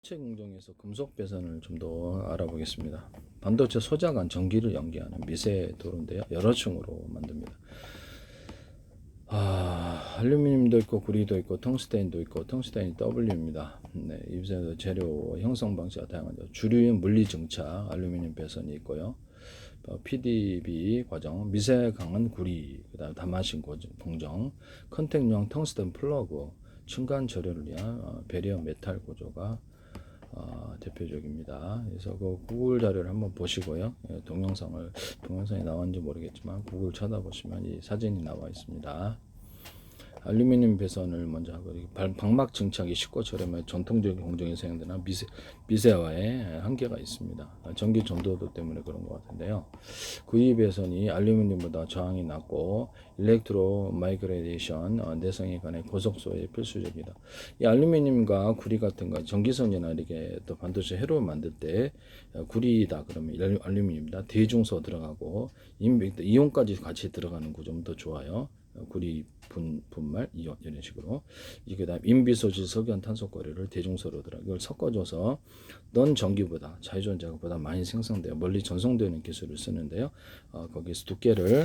합체 공정에서 금속 배선을 좀 더 알아보겠습니다. 반도체 소자 간 전기를 연기하는 미세 도로인데요. 여러 층으로 만듭니다. 알루미늄도 있고 구리도 있고 텅스테인도 있고 텅스테인이 W입니다. 네, 입에서 재료 형성 방식이 다양하죠. 주류인 물리 증차 알루미늄 배선이 있고요. PDB 과정, 미세 강한 구리, 그다음 다마신 공정, 컨택용 텅스텐 플러그, 층간 절여를 위한 배리어 메탈 구조가 대표적입니다. 그래서 그 구글 자료를 한번 보시고요. 동영상이 나왔는지 모르겠지만 구글 찾아보시면 이 사진이 나와 있습니다. 알루미늄 배선을 먼저 하고 방막 증착이 쉽고 저렴해 전통적인 공정에서 사용되는 미세화의 한계가 있습니다. 전기 전도도 때문에 그런 것 같은데요. 구리 배선이 알루미늄보다 저항이 낮고 일렉트로 마이그레이션 내성에 관해 고속소에 필수적이다. 이 알루미늄과 구리 같은 거 전기선이나 이렇게 또 반도체 회로 만들 때 구리다 그러면 알루미늄이다 대중소 들어가고 이온까지 같이 들어가는 구조면 더 좋아요. 구리 분말 이온 이런 식으로 이게 다음 인비소질 석연 탄소거리를 대중소로 들어 이걸 섞어줘서 넌 전기보다 자유전자보다 많이 생성되어 멀리 전송되는 기술을 쓰는데요. 거기서 두께를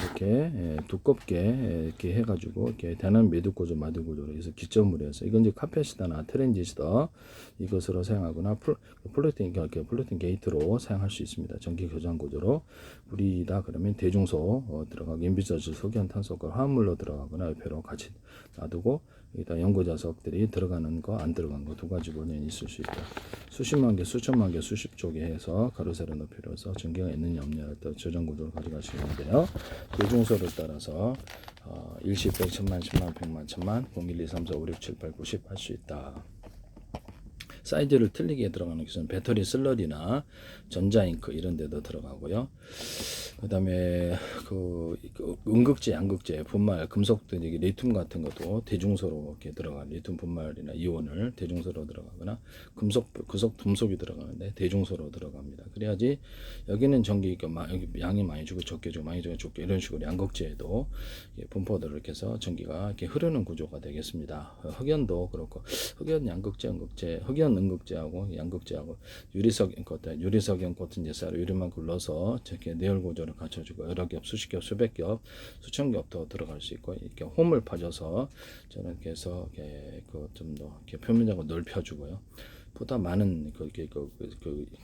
이렇게 두껍게 이렇게 해가지고 이렇게 대난 매듭구조 마두구조로 해서 기점으로 해서 이건 이제 카페시다나 트랜지스터 이것으로 사용하거나 플러팅 게이트로 사용할 수 있습니다. 전기 교전 구조로 우리다 그러면 대중소 들어가고 인비소질 석연 탄소가 화합물로 들어가거나 옆으로 같이 놔두고 여기다 연고 자석들이 들어가는 거 안 들어가는 거 두 가지 원인이 있을 수 있다. 수십만 개, 수천만 개, 수십 쪽에 해서 가로 세로 높이로 해서 전기가 있느냐 없느냐를 또 조정 구조를 가져가시는데요. 대중소를 따라서 일십, 백, 천만, 십만, 백만, 천만, 0, 1, 2, 3, 4, 5, 6, 7, 8, 90 할 수 있다. 사이즈를 틀리게 들어가는 기술은 배터리 슬러리나 전자잉크 이런 데도 들어가고요. 그 다음에 음극재, 양극재, 분말, 금속들, 리튬 같은 것도 대중소로 이렇게 들어가 리튬 분말이나 이온을 대중소로 들어가거나 금속이 들어가는데 대중소로 들어갑니다. 그래야지 여기는 전기 양이 많이 주고 적게 주고 많이 주고 적게 이런 식으로 양극재에도 분포들을 이렇게 해서 전기가 이렇게 흐르는 구조가 되겠습니다. 흑연도 그렇고 흑연, 양극재, 음극재, 흑연 음극재하고 양극재하고 유리석연 코튼 제사를 유리만큼 넣어서 이렇게 내열 구조를 갖춰주고 여러 겹, 수십 겹, 수백 겹, 수천 겹도 들어갈 수 있고 이렇게 홈을 파줘서 저는 이렇게 해서 좀 더 이렇게 표면적으로 넓혀주고요. 보다 많은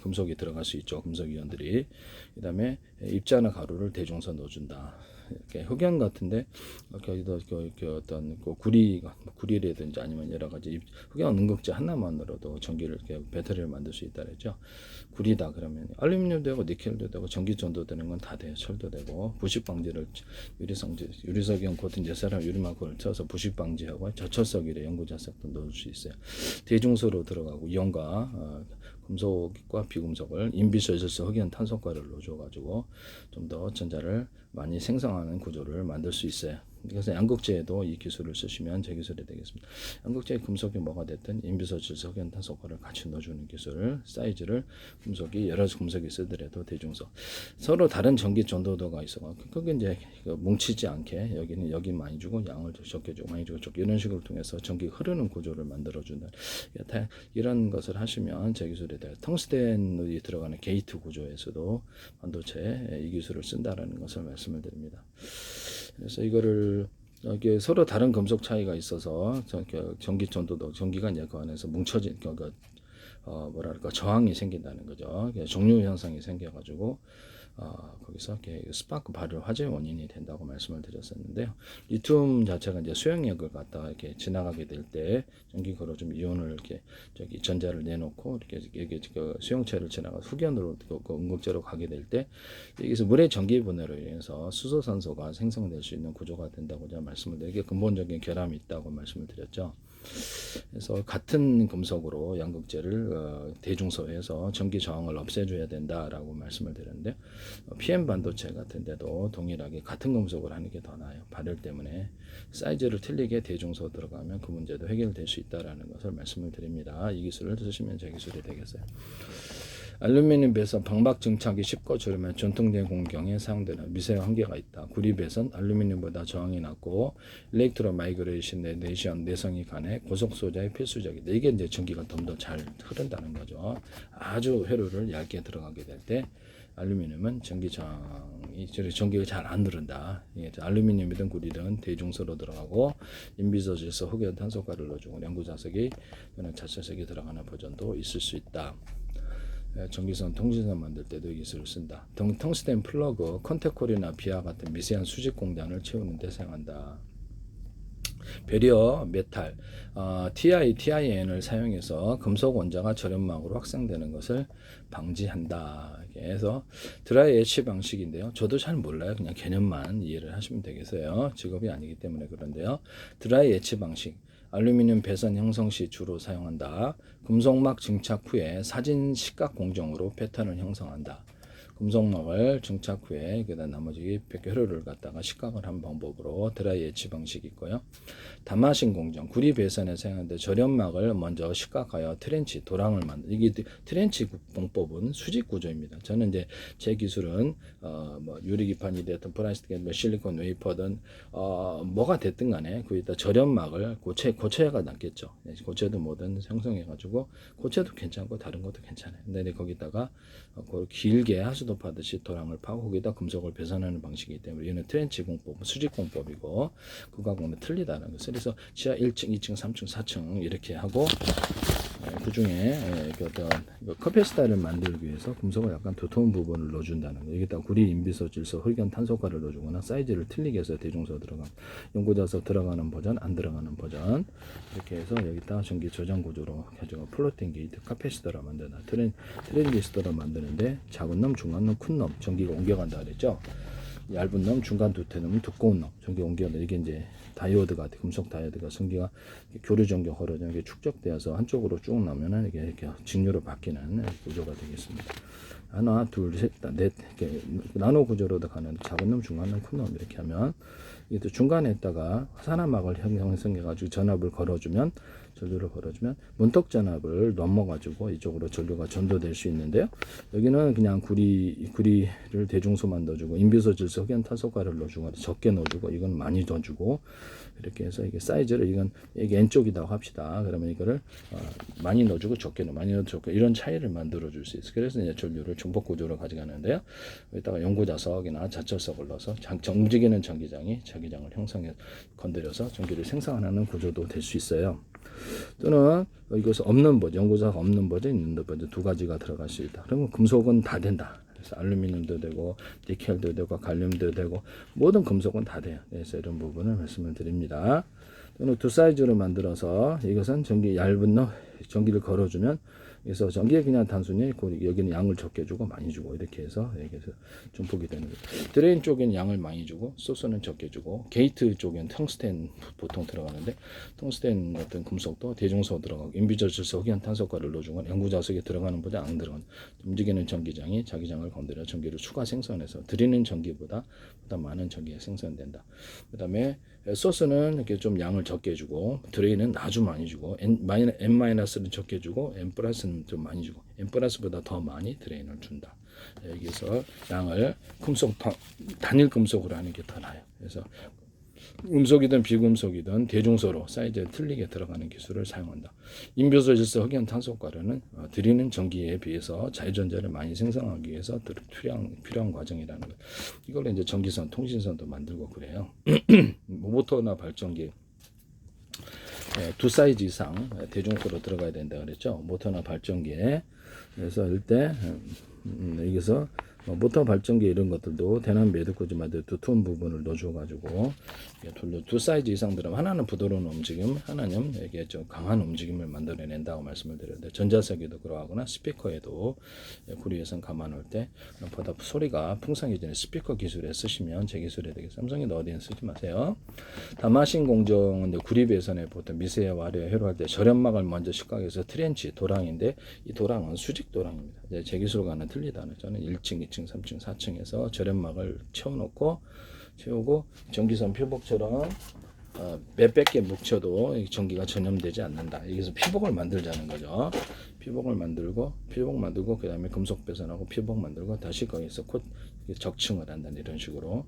금속이 들어갈 수 있죠. 금속 이온들이. 그다음에 입자나 가루를 대중소 넣어준다. 이렇게 흑연 같은데 거기도 어떤 구리라든지 아니면 여러 가지 흑연 음극재 하나만으로도 전기를 이렇게 배터리를 만들 수 있다 그랬죠. 구리다 그러면 알루미늄도 되고 니켈도 되고 전기 전도되는 건 다 돼요. 철도 되고 부식 방지를 유리석연 코팅 제사람 유리막을 쳐서 부식 방지하고 저철석이래 연구 자석도 넣을 수 있어요. 대중소로 들어가고 이온과 금속과 비금속을 인비소질소 흑연 탄소가를 넣어줘가지고 좀 더 전자를 많이 생성하는 구조를 만들 수 있어요. 그래서 양극재에도 이 기술을 쓰시면 제 기술이 되겠습니다. 양극재 금속이 뭐가 됐든 인비소질소 흑연 탄소가를 같이 넣어주는 기술을 사이즈를 여러 금속이 쓰더라도 대중소 서로 다른 전기 전도도가 있어. 그게 이제 뭉치지 않게 여기 많이 주고 양을 적게 주고 많이 주고 적게 이런 식으로 통해서 전기 흐르는 구조를 만들어주는 이런 것을 하시면 제 기술에 대해 텅스텐이 들어가는 게이트 구조에서도 반도체 이 기술을 쓴다라는 것을 말씀을 드립니다. 그래서 이거를 이게 서로 다른 금속 차이가 있어서 전기 전도도 전기가 이제 그 안에서 뭉쳐진 저항이 생긴다는 거죠. 종류 현상이 생겨가지고 거기서 스파크 발열 화재 원인이 된다고 말씀을 드렸었는데요. 리튬 자체가 이제 수용액을 갖다가 이렇게 지나가게 될 때 전기 걸어 좀 이온을 이렇게 전자를 내놓고 이렇게 수용체를 지나가 흑연으로 음극재로 가게 될 때 여기서 물의 전기 분해로 인해서 수소산소가 생성될 수 있는 구조가 된다고 제가 말씀을 드리게 근본적인 결함이 있다고 말씀을 드렸죠. 그래서 같은 금속으로 양극재를 대중소에서 전기 저항을 없애줘야 된다라고 말씀을 드렸는데 PM 반도체 같은 데도 동일하게 같은 금속을 하는 게 더 나아요. 발열 때문에 사이즈를 틀리게 대중소 들어가면 그 문제도 해결될 수 있다라는 것을 말씀을 드립니다. 이 기술을 쓰시면 제 기술이 되겠어요. 알루미늄 배선 방막 증착이 쉽고 저렴한 전통적인 공경에 사용되는 미세한 한계가 있다. 구리 배선 알루미늄보다 저항이 낮고 일렉트로 마이그레이션 내션 내성이 간해 고속 소자의 필수적이다. 이게 이제 전기가 좀 더 잘 흐른다는 거죠. 아주 회로를 얇게 들어가게 될 때 알루미늄은 전기가 잘 안 흐른다. 알루미늄이든 구리든 대중소로 들어가고 인비서질서 흑연 탄소가를 넣어주고 연구 자석이 또는 자체석이 들어가는 버전도 있을 수 있다. 전기선, 통신선 만들 때도 이 기술을 쓴다. 텅스텐 플러그, 컨택콜이나 비와 같은 미세한 수직 공단을 채우는 데 사용한다. 배리어 메탈, TIN을 사용해서 금속 원자가 저렴막으로 확산되는 것을 방지한다. 그래서 드라이 애치 방식인데요. 저도 잘 몰라요. 그냥 개념만 이해를 하시면 되겠어요. 직업이 아니기 때문에 그런데요. 드라이 애치 방식. 알루미늄 배선 형성 시 주로 사용한다. 금속막 증착 후에 사진 시각 공정으로 패턴을 형성한다. 금속막을 증착 후에 그다음 나머지 회로를 갖다가 식각을 한 방법으로 드라이 애치 방식이 있고요. 다마신 공정, 구리 배선에 사용하는데 절연막을 먼저 식각하여 트렌치, 도랑을 만든 이게 트렌치 공법은 수직 구조입니다. 저는 이제 제 기술은 뭐 유리기판이 됐든 플라스틱, 실리콘 웨이퍼든 뭐가 됐든 간에 거기다 절연막을 고체가 낫겠죠. 고체도 뭐든 형성해가지고 고체도 괜찮고 다른 것도 괜찮아요. 근데 거기다가 길게 하수도 파듯이 도랑을 파고 거기다 금속을 배선하는 방식이기 때문에 얘는 트렌치 공법, 수직 공법이고 그거하고는 틀리다는 것을. 그래서 지하 1층, 2층, 3층, 4층 이렇게 하고 그 중에 어떤 커피스타를 만들기 위해서 금속을 약간 두터운 부분을 넣어준다는 거. 여기다 구리, 인비소, 질소, 흑연, 탄소가를 넣어주거나 사이즈를 틀리게 해서 대중소 들어가면 연고자석 들어가는 버전, 안 들어가는 버전 이렇게 해서 여기다 전기 저장 구조로 가지고 플로팅 게이트 카패시터를 만든다. 트랜지스터를 만드는데 작은 놈, 중간 놈, 큰 놈 전기가 옮겨간다 그랬죠. 얇은 놈, 중간 두테 놈, 두꺼운 놈 전기 옮겨간다. 이게 이제 다이오드가 금속 다이오드가 전기가 교류 전기 허로 전기 축적되어서 한쪽으로 쭉 나면은 이게 이렇게 직류로 바뀌는 구조가 되겠습니다. 하나, 둘, 셋, 넷 이렇게 나노 구조로도 가는 작은 놈, 중간 놈, 큰 놈 이렇게 하면 이게 또 중간에다가 산화막을 형성해가지고 전압을 걸어주면 전류를 걸어주면 문턱 전압을 넘어가지고 이쪽으로 전류가 전도될 수 있는데요. 여기는 그냥 구리를 대중소만 넣어주고 인비소, 질소, 흑연, 탄소가를 넣어주고 적게 넣어주고 이건 많이 넣어주고 이렇게 해서 이게 사이즈를 이게 N쪽이라고 합시다. 그러면 이거를 많이 넣어주고 적게 많이 넣어주고 이런 차이를 만들어 줄 수 있어요. 그래서 이제 전류를 중복 구조로 가져가는데요. 여기다가 연고자석이나 자철석을 넣어서 움직이는 전기장이 자기장을 형성해 건드려서 전기를 생산하는 구조도 될 수 있어요. 또는 이것은 없는 버전, 연고자석 없는 버전, 있는 버전 두 가지가 들어갈 수 있다. 그러면 금속은 다 된다. 그래서 알루미늄도 되고 니켈도 되고 갈륨도 되고 모든 금속은 다 돼요. 그래서 이런 부분을 말씀을 드립니다. 또는 두 사이즈로 만들어서 이것은 얇은 전기를 걸어주면 그래서 전기에 그냥 단순히 여기는 양을 적게 주고 많이 주고 이렇게 해서 여기서 중폭이 되는 거예요. 드레인 쪽엔 양을 많이 주고 소스는 적게 주고 게이트 쪽엔 텅스텐 보통 들어가는데 텅스텐 어떤 금속도 대중소 들어가고 인비저 질소 흑연 탄소가를 넣어주고 연구자석에 들어가는 보다 안 들어가는 움직이는 전기장이 자기장을 건드려 전기를 추가 생산해서 드리는 전기보다 많은 전기가 생산된다. 그 다음에 소스는 이렇게 좀 양을 적게 주고 드레인은 아주 많이 주고 N-는 적게 주고 N+는 좀 많이 주고 N+보다 더 많이 드레인을 준다. 여기서 양을 단일 금속으로 하는 게 더 나아요. 그래서 금속이든 비금속이든 대중소로 사이즈에 틀리게 들어가는 기술을 사용한다. 인비소, 질소, 흑연, 탄소가루는 드리는 전기에 비해서 자유전자를 많이 생성하기 위해서 필요한 과정이라는 거. 이걸 이제 전기선, 통신선도 만들고 그래요. 모터나 발전기 두 사이즈 이상 대중소로 들어가야 된다 그랬죠. 모터나 발전기에. 그래서 이때 여기서 모터 발전기 이런 것들도 대남 매듭꽂이마다 두툼 부분을 넣어줘가지고 두 사이즈 이상 들어가면 하나는 부드러운 움직임, 하나는 이게 좀 강한 움직임을 만들어낸다고 말씀을 드렸는데 전자석에도 그러하거나 스피커에도 구리에선 감아놓을 때 보다 소리가 풍성해지는 스피커 기술에 쓰시면 제 기술에 되게 삼성에도 어디에 쓰지 마세요. 다마신 공정은 구리 배선에 보통 미세와 와류, 회로할 때 절연막을 먼저 식각해서 트렌치, 도랑인데 이 도랑은 수직 도랑입니다. 제 기술과는 틀리다는 저는 1층, 2층, 3층, 4층에서 절연막을 채우고 전기선 표복처럼 몇백 개 묵혀도 전기가 전염되지 않는다. 여기서 피복을 만들자는 거죠. 피복을 만들고 그 다음에 금속 배선하고 피복 만들고 다시 거기서 적층을 한다는 이런 식으로.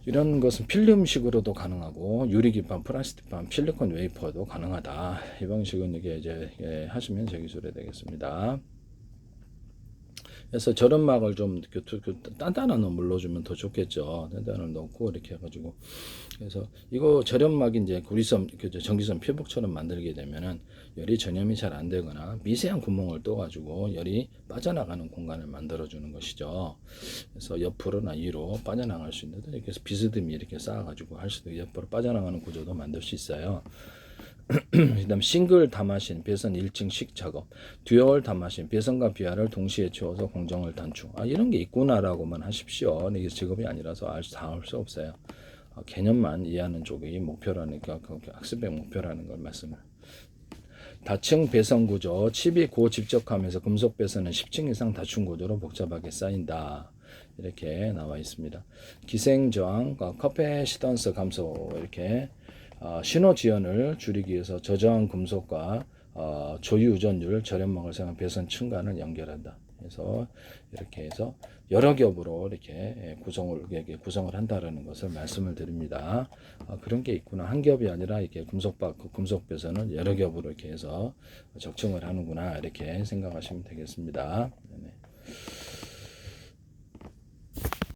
이런 것은 필름식으로도 가능하고 유리기판, 플라스틱판, 실리콘 웨이퍼도 가능하다. 이 방식은 이게 이제 하시면 제 기술이 되겠습니다. 그래서 저렴막을 좀 단단한 거 물러주면 더 좋겠죠. 단단을 넣고 이렇게 해가지고. 그래서 이거 저렴막이 이제 구리섬, 전기섬 피복처럼 만들게 되면은 열이 전염이 잘 안 되거나 미세한 구멍을 떠가지고 열이 빠져나가는 공간을 만들어주는 것이죠. 그래서 옆으로나 위로 빠져나갈 수 있는 이렇게 비스듬히 이렇게 쌓아가지고 할 수도 옆으로 빠져나가는 구조도 만들 수 있어요. 그다음 싱글 다마신 배선 1층식 작업, 듀얼 다마신 배선과 비화를 동시에 채워서 공정을 단축. 이런 게 있구나라고만 하십시오. 이게 직업이 아니라서 다 알 수 없어요. 개념만 이해하는 쪽이 목표라니까 학습의 목표라는 걸 말씀을. 다층 배선 구조, 칩이 고집적하면서 금속 배선은 10층 이상 다층 구조로 복잡하게 쌓인다. 이렇게 나와 있습니다. 기생 저항, 커패시던스 감소 이렇게. 신호 지연을 줄이기 위해서 저저항 금속과 조유전율 저렴막을 사용한 배선 층간을 연결한다. 그래서 이렇게 해서 여러 겹으로 이렇게 구성을 한다라는 것을 말씀을 드립니다. 그런 게 있구나. 한 겹이 아니라 이렇게 금속 배선을 여러 겹으로 이렇게 해서 적층을 하는구나. 이렇게 생각하시면 되겠습니다. 네.